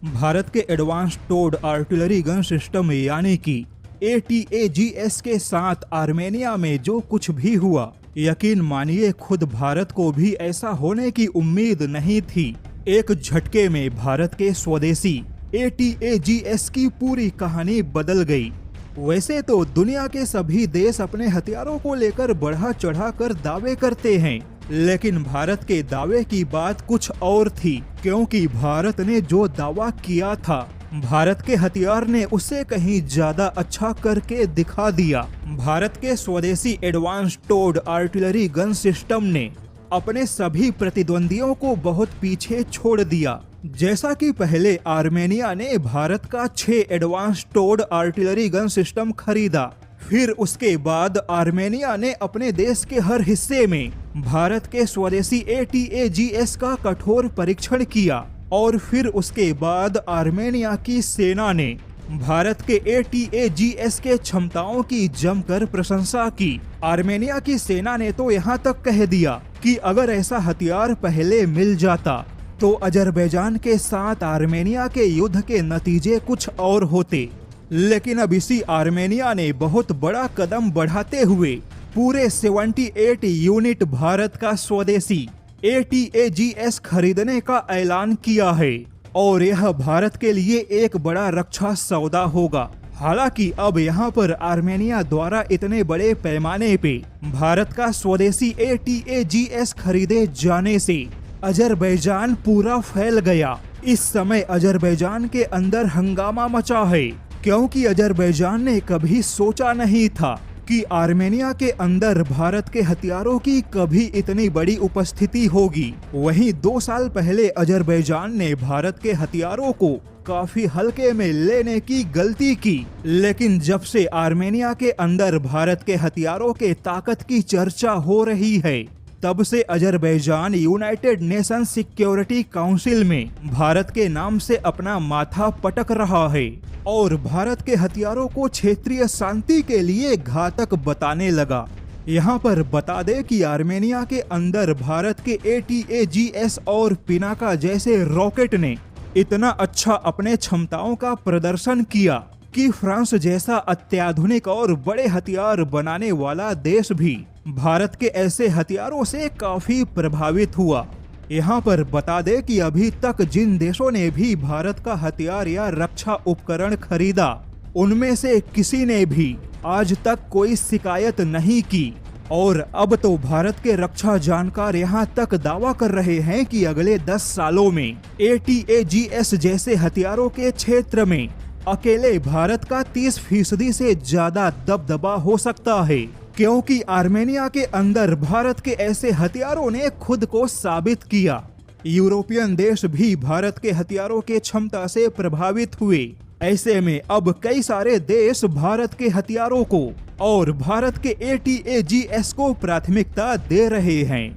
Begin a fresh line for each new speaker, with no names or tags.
भारत के advance towed artillery gun system यानी कि ATAGS के साथ आर्मेनिया में जो कुछ भी हुआ, यकीन मानिए खुद भारत को भी ऐसा होने की उम्मीद नहीं थी। एक झटके में भारत के स्वदेशी ATAGS की पूरी कहानी बदल गई। वैसे तो दुनिया के सभी देश अपने हथियारों को लेकर बढ़ा चढ़ा कर दावे करते हैं, लेकिन भारत के दावे की बात कुछ और थी, क्योंकि भारत ने जो दावा किया था, भारत के हथियार ने उससे कहीं ज्यादा अच्छा करके दिखा दिया। भारत के स्वदेशी advance towed artillery gun system ने अपने सभी प्रतिद्वंदियों को बहुत पीछे छोड़ दिया। जैसा कि पहले आर्मेनिया ने भारत का 6 advance towed artillery gun system खरीदा, फिर उसके बाद आर्मेनिया ने अपने देश के हर हिस्से में भारत के स्वदेशी ATAGS का कठोर परीक्षण किया, और फिर उसके बाद आर्मेनिया की सेना ने भारत के ATAGS के क्षमताओं की जमकर प्रशंसा की। आर्मेनिया की सेना ने तो यहाँ तक कह दिया कि अगर ऐसा हथियार पहले मिल जाता तो अजरबैजान के साथ आर्मेनिया के युद्ध के नतीजे कुछ और होते। लेकिन अब इसी आर्मेनिया ने बहुत बड़ा कदम बढ़ाते हुए पूरे 78 यूनिट भारत का स्वदेशी ATAGS खरीदने का ऐलान किया है, और यह भारत के लिए एक बड़ा रक्षा सौदा होगा। हालांकि अब यहाँ पर आर्मेनिया द्वारा इतने बड़े पैमाने पे भारत का स्वदेशी ATAGS खरीदे जाने से अजरबैजान पूरा फैल गया। इस समय अजरबैजान के अंदर हंगामा मचा है, क्योंकि अजरबैजान ने कभी सोचा नहीं था कि आर्मेनिया के अंदर भारत के हथियारों की कभी इतनी बड़ी उपस्थिति होगी। वहीं 2 साल पहले अजरबैजान ने भारत के हथियारों को काफी हल्के में लेने की गलती की, लेकिन जब से आर्मेनिया के अंदर भारत के हथियारों के ताकत की चर्चा हो रही है, तब से Azerbaijan United nation security council में भारत के नाम से अपना माथा पटक रहा है और भारत के हथियारों को क्षेत्रीय शांति के लिए घातक बताने लगा। यहाँ पर बता दे कि आर्मेनिया के अंदर भारत के ATAGS और पिनाका जैसे रॉकेट ने इतना अच्छा अपने क्षमताओं का प्रदर्शन किया कि फ्रांस जैसा अत्याधुनिक और बड़े हथियार बनाने वाला देश भी भारत के ऐसे हथियारों से काफी प्रभावित हुआ। यहाँ पर बता दे कि अभी तक जिन देशों ने भी भारत का हथियार या रक्षा उपकरण खरीदा, उनमें से किसी ने भी आज तक कोई शिकायत नहीं की। और अब तो भारत के रक्षा जानकार यहाँ तक दावा कर रहे हैं कि अगले 10 सालों में ATAGS जैसे हथियारों के क्षेत्र में अकेले भारत का 30% से ज्यादा दबदबा हो सकता है, क्योंकि आर्मेनिया के अंदर भारत के ऐसे हथियारों ने खुद को साबित किया। यूरोपियन देश भी भारत के हथियारों के क्षमता से प्रभावित हुए। ऐसे में अब कई सारे देश भारत के हथियारों को और भारत के ATAGS को प्राथमिकता दे रहे हैं।